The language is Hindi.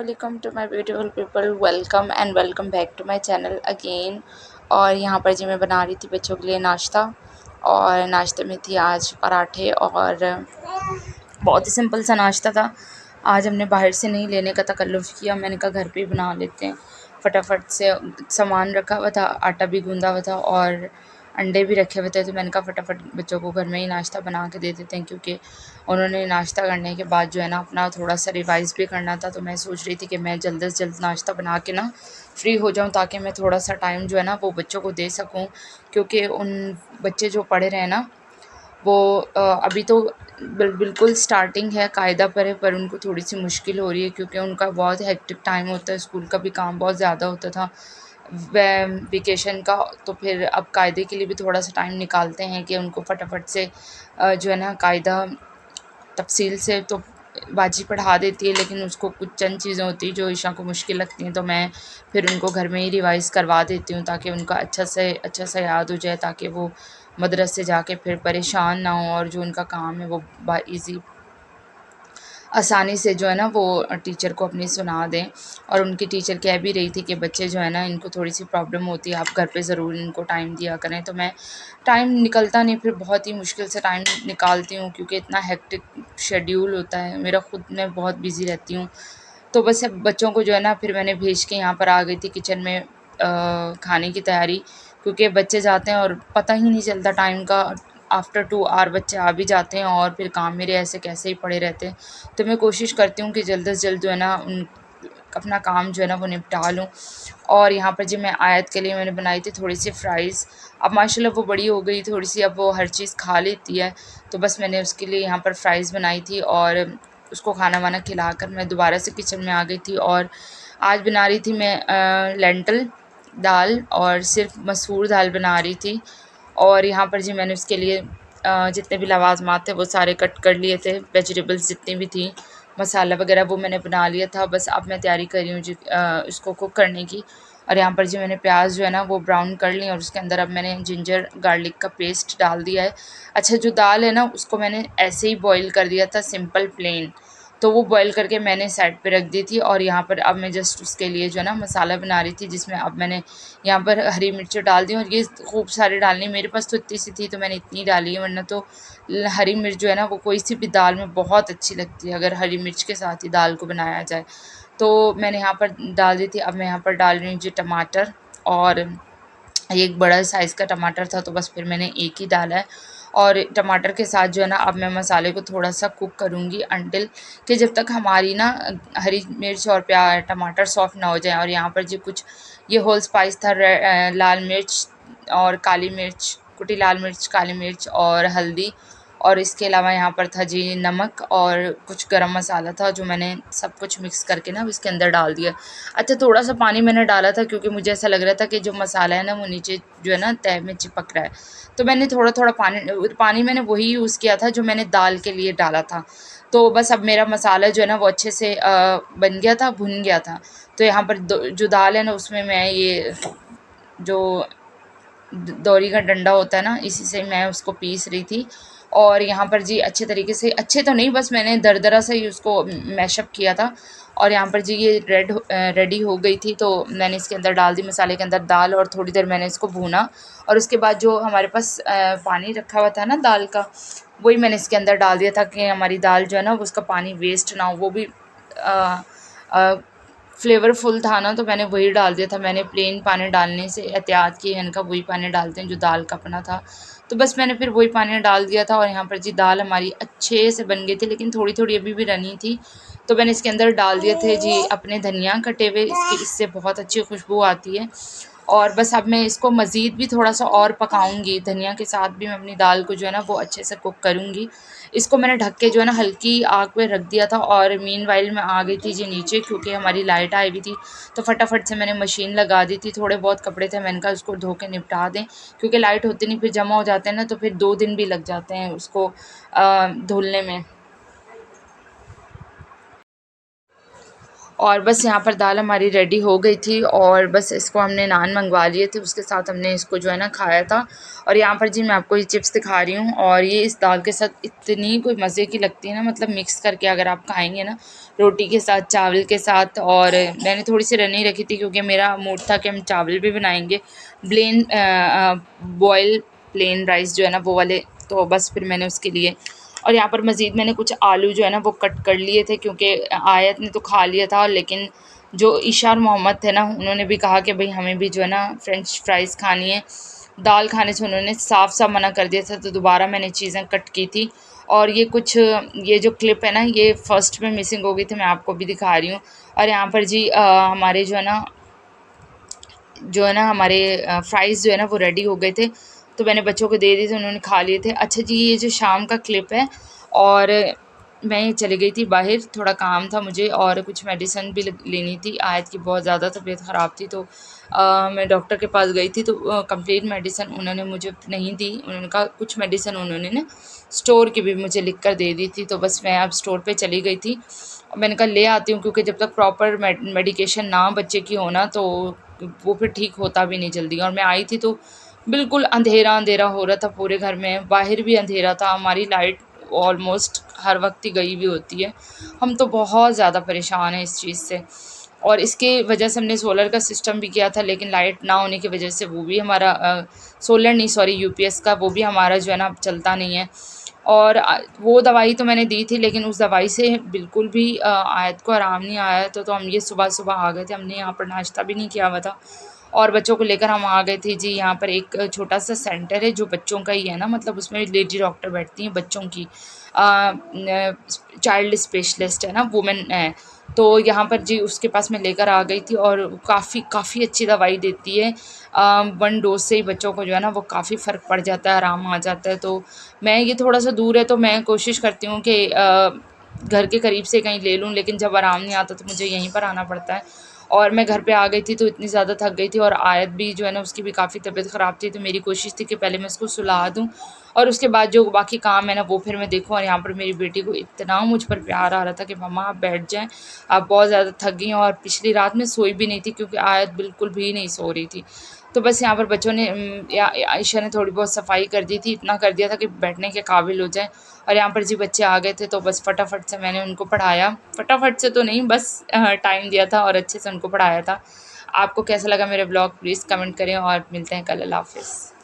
अस्सलाम to my beautiful people, welcome and welcome back to my channel again. और यहाँ पर जी मैं बना रही थी बच्चों के लिए नाश्ता, और नाश्ते में थी आज पराठे, और बहुत ही सिंपल सा नाश्ता था। आज हमने बाहर से नहीं लेने का तकल्लुफ़ किया, मैंने कहा घर पे ही बना लेते हैं। फटाफट से सामान रखा हुआ था, आटा भी गूँधा हुआ था और अंडे भी रखे हुए थे, तो मैंने कहा फटाफट बच्चों को घर में ही नाश्ता बना के दे देते हैं, क्योंकि उन्होंने नाश्ता करने के बाद जो है ना अपना थोड़ा सा रिवाइज़ भी करना था। तो मैं सोच रही थी कि मैं जल्द से जल्द नाश्ता बना के ना फ्री हो जाऊँ, ताकि मैं थोड़ा सा टाइम जो है ना वो बच्चों को दे सकूँ, क्योंकि उन बच्चे जो पढ़े रहे हैं ना वो अभी तो बिल्कुल स्टार्टिंग है, कायदा पर है, पर उनको थोड़ी सी मुश्किल हो रही है, क्योंकि उनका बहुत हेक्टिक टाइम होता है, स्कूल का भी काम बहुत ज़्यादा होता था वेकेशन का। तो फिर अब कायदे के लिए भी थोड़ा सा टाइम निकालते हैं कि उनको फटाफट से जो है ना कायदा तफसील से तो बाजी पढ़ा देती है, लेकिन उसको कुछ चंद चीज़ें होती हैं जो ईशा को मुश्किल लगती हैं, तो मैं फिर उनको घर में ही रिवाइज़ करवा देती हूँ, ताकि उनका अच्छा सा याद हो जाए, ताकि वो मदरसे जाके फिर परेशान ना हो, और जो उनका काम है वो ईज़ी आसानी से जो है ना वो टीचर को अपनी सुना दें। और उनकी टीचर कह भी रही थी कि बच्चे जो है ना इनको थोड़ी सी प्रॉब्लम होती है, आप घर पे ज़रूर इनको टाइम दिया करें। तो मैं टाइम निकलता नहीं, फिर बहुत ही मुश्किल से टाइम निकालती हूँ, क्योंकि इतना हेक्टिक शेड्यूल होता है मेरा, खुद मैं बहुत बिज़ी रहती हूँ। तो बस अब बच्चों को जो है ना फिर मैंने भेज के यहाँ पर आ गई थी किचन में खाने की तैयारी, क्योंकि बच्चे जाते हैं और पता ही नहीं चलता टाइम का। आफ्टर 2 आवर बच्चे आ भी जाते हैं, और फिर काम मेरे ऐसे कैसे ही पड़े रहते हैं। तो मैं कोशिश करती हूँ कि जल्द से जल्द जो है ना अपना काम जो है ना वो निपटा लूँ। और यहाँ पर जी मैं आयत के लिए मैंने बनाई थी थोड़ी सी फ्राइज़। अब माशाल्लाह वो बड़ी हो गई थोड़ी सी, अब वो हर चीज़ खा लेती है, तो बस मैंने उसके लिए यहाँ पर फ्राइज़ बनाई थी, और उसको खाना वाना खिलाकर मैं दोबारा से किचन में आ गई थी। और आज बना रही थी मैं लेंटल दाल, और सिर्फ मसूर दाल बना रही थी। और यहाँ पर जी मैंने उसके लिए जितने भी लवाज़मात थे वो सारे कट कर लिए थे, वेजिटेबल्स जितनी भी थी, मसाला वगैरह वो मैंने बना लिया था। बस अब मैं तैयारी कर रही हूँ जी इसको कुक करने की। और यहाँ पर जी मैंने प्याज जो है ना वो ब्राउन कर ली, और उसके अंदर अब मैंने जिंजर गार्लिक का पेस्ट डाल दिया है। अच्छा, जो दाल है ना उसको मैंने ऐसे ही बॉईल कर दिया था, सिंपल प्लेन, तो वो बॉईल करके मैंने साइड पे रख दी थी। और यहाँ पर अब मैं जस्ट उसके लिए जो है ना मसाला बना रही थी, जिसमें अब मैंने यहाँ पर हरी मिर्च डाल दी, और ये खूब सारी डालनी, मेरे पास तो इतनी सी थी तो मैंने इतनी डाली है, वरना तो हरी मिर्च जो है ना वो कोई सी भी दाल में बहुत अच्छी लगती है, अगर हरी मिर्च के साथ ही दाल को बनाया जाए। तो मैंने यहाँ पर डाल दी थी। अब मैं यहाँ पर डाल रही हूँ जी टमाटर, और ये एक बड़ा साइज़ का टमाटर था, तो बस फिर मैंने एक ही डाला है। और टमाटर के साथ जो है ना अब मैं मसाले को थोड़ा-सा कुक करूँगी, अंटिल कि जब तक हमारी ना हरी मिर्च और टमाटर सॉफ्ट ना हो जाए। और यहाँ पर जी कुछ ये होल स्पाइस था, लाल मिर्च और काली मिर्च, कुटी लाल मिर्च, काली मिर्च और हल्दी, और इसके अलावा यहाँ पर था जी नमक, और कुछ गरम मसाला था, जो मैंने सब कुछ मिक्स करके ना इसके अंदर डाल दिया। अच्छा, थोड़ा-सा पानी मैंने डाला था, क्योंकि मुझे ऐसा लग रहा था कि जो मसाला है ना वो नीचे जो है ना तह में चिपक रहा है। तो मैंने थोड़ा-थोड़ा पानी मैंने वही यूज़ किया था जो मैंने दाल के लिए डाला था। तो बस अब मेरा मसाला जो है ना वो अच्छे से बन गया था, भुन गया था। तो यहाँ पर जो दाल है ना उसमें मैं ये जो दौरी का डंडा होता है ना, इसी से मैं उसको पीस रही थी। और यहाँ पर जी अच्छे तरीके से, अच्छे तो नहीं, बस मैंने दरदरा से ही उसको मैशअप किया था। और यहाँ पर जी ये रेडी हो गई थी, तो मैंने इसके अंदर डाल दी, मसाले के अंदर दाल, और थोड़ी देर मैंने इसको भूना। और उसके बाद जो हमारे पास पानी रखा हुआ था ना दाल का, वही मैंने इसके अंदर डाल दिया, ताकि हमारी दाल जो है ना उसका पानी वेस्ट ना हो। वो भी फ्लेवरफुल था ना, तो मैंने वही डाल दिया था। मैंने प्लेन पानी डालने से एहतियात की, मैंने कहा वही पानी डालते हैं जो दाल का अपना था। तो बस मैंने फिर वही पानी डाल दिया था। और यहाँ पर जी दाल हमारी अच्छे से बन गई थी, लेकिन थोड़ी-थोड़ी अभी भी रनी थी। तो मैंने इसके अंदर डाल दिए थे जी अपने धनिया कटे हुए, इससे बहुत अच्छी खुशबू आती है। और बस अब मैं इसको मज़ीद भी थोड़ा-सा और पकाऊँगी, धनिया के साथ भी मैं अपनी दाल को जो है ना वो अच्छे से कुक करूँगी। इसको मैंने ढक के जो है ना हल्की आग पे रख दिया था, और मीनवाइल मैं आ गई थी जी नीचे, क्योंकि हमारी लाइट आई हुई थी। तो फटाफट से मैंने मशीन लगा दी थी, थोड़े बहुत कपड़े थे, मैंने कहा उसको धो के निपटा दें, क्योंकि लाइट होती नहीं फिर जमा हो जाते हैं ना, तो फिर 2 दिन भी लग जाते हैं उसको धुलने में। और बस यहाँ पर दाल हमारी रेडी हो गई थी और बस इसको हमने नान मंगवा लिए थे, उसके साथ हमने इसको जो है ना खाया था। और यहाँ पर जी मैं आपको ये चिप्स दिखा रही हूँ और ये इस दाल के साथ इतनी कोई मज़े की लगती है ना, मतलब मिक्स करके अगर आप खाएंगे ना रोटी के साथ, चावल के साथ। और मैंने थोड़ी सी रनी रखी थी क्योंकि मेरा मूड था कि हम चावल भी बनाएंगे, प्लेन बॉयल प्लेन राइस जो है ना वो वाले, तो बस फिर मैंने उसके लिए। और यहाँ पर मज़ीद मैंने कुछ आलू जो है ना वो कट कर लिए थे क्योंकि आयत ने तो खा लिया था, लेकिन जो ईशा और मोहम्मद थे ना उन्होंने भी कहा कि भाई हमें भी जो है ना फ्रेंच फ्राइज़ खानी है। दाल खाने से उन्होंने साफ साफ मना कर दिया था, तो दोबारा मैंने चीज़ें कट की थी। और ये कुछ ये जो क्लिप है ना ये फर्स्ट में मिसिंग हो गई थी, मैं आपको भी दिखा रही हूँ। और यहाँ पर जी हमारे जो है ना हमारे फ्राइज़ जो है ना वो रेडी हो गए थे, तो मैंने बच्चों को दे दिए थे, उन्होंने खा लिए थे। अच्छा जी, ये जो शाम का क्लिप है, और मैं चली गई थी बाहर, थोड़ा काम था मुझे और कुछ मेडिसिन भी लेनी थी। आयत की बहुत ज़्यादा तबीयत ख़राब थी, तो मैं डॉक्टर के पास गई थी, तो कंप्लीट मेडिसिन उन्होंने मुझे नहीं दी। उन्होंने कहा कुछ मेडिसिन उन्होंने ना स्टोर की भी मुझे लिख कर दे दी थी, तो बस मैं अब स्टोर पे चली गई थी। मैंने कहा ले आती हूँ, क्योंकि जब तक प्रॉपर मेडिकेशन ना बच्चे की हो ना, तो वो फिर ठीक होता भी नहीं जल्दी। और मैं आई थी तो बिल्कुल अंधेरा अंधेरा हो रहा था पूरे घर में, बाहर भी अंधेरा था, हमारी लाइट ऑलमोस्ट हर वक्त ही गई हुई होती है। हम तो बहुत ज़्यादा परेशान हैं इस चीज़ से। और इसके वजह से हमने सोलर का सिस्टम भी किया था, लेकिन लाइट ना होने की वजह से वो भी हमारा सोलर नहीं सॉरी यूपीएस का, वो भी हमारा जो है ना अब चलता नहीं है। और वो दवाई तो मैंने दी थी, लेकिन उस दवाई से बिल्कुल भी आयत को आराम नहीं आया, तो हम ये सुबह-सुबह आ गए थे, हमने यहाँ पर नाश्ता भी नहीं किया हुआ था और बच्चों को लेकर हम आ गए थे जी। यहाँ पर एक छोटा-सा सेंटर है जो बच्चों का ही है ना, मतलब उसमें लेडी डॉक्टर बैठती हैं बच्चों की, चाइल्ड स्पेशलिस्ट है ना, वुमेन है। तो यहाँ पर जी उसके पास मैं लेकर आ गई थी और काफ़ी काफ़ी अच्छी दवाई देती है। 1 डोज़ से ही बच्चों को जो है ना वो काफ़ी फ़र्क पड़ जाता है, आराम आ जाता है। तो मैं ये थोड़ा-सा दूर है, तो मैं कोशिश करती हूँ कि घर के करीब से कहीं ले लूँ, लेकिन जब आराम नहीं आता तो मुझे यहीं पर आना पड़ता है। और मैं घर पे आ गई थी तो इतनी ज़्यादा थक गई थी, और आयत भी जो है ना उसकी भी काफ़ी तबीयत ख़राब थी, तो मेरी कोशिश थी कि पहले मैं उसको सुला दूँ और उसके बाद जो बाकी काम है ना वो फिर मैं देखूँ। और यहाँ पर मेरी बेटी को इतना मुझ पर प्यार आ रहा था कि मम्मा आप बैठ जाएँ, आप बहुत ज़्यादा थक गई हैं। और पिछली रात मैं सोई भी नहीं थी क्योंकि आयत बिल्कुल भी नहीं सो रही थी। तो बस यहाँ पर बच्चों ने आयशा ने थोड़ी बहुत सफाई कर दी थी, इतना कर दिया था कि बैठने के काबिल हो जाए। और यहाँ पर जी बच्चे आ गए थे, तो बस फटाफट से मैंने उनको पढ़ाया, फटाफट से तो नहीं, बस टाइम दिया था और अच्छे से उनको पढ़ाया था। आपको कैसा लगा मेरा ब्लॉग प्लीज़ कमेंट करें और मिलते हैं कल। अल्लाह हाफ़िज़।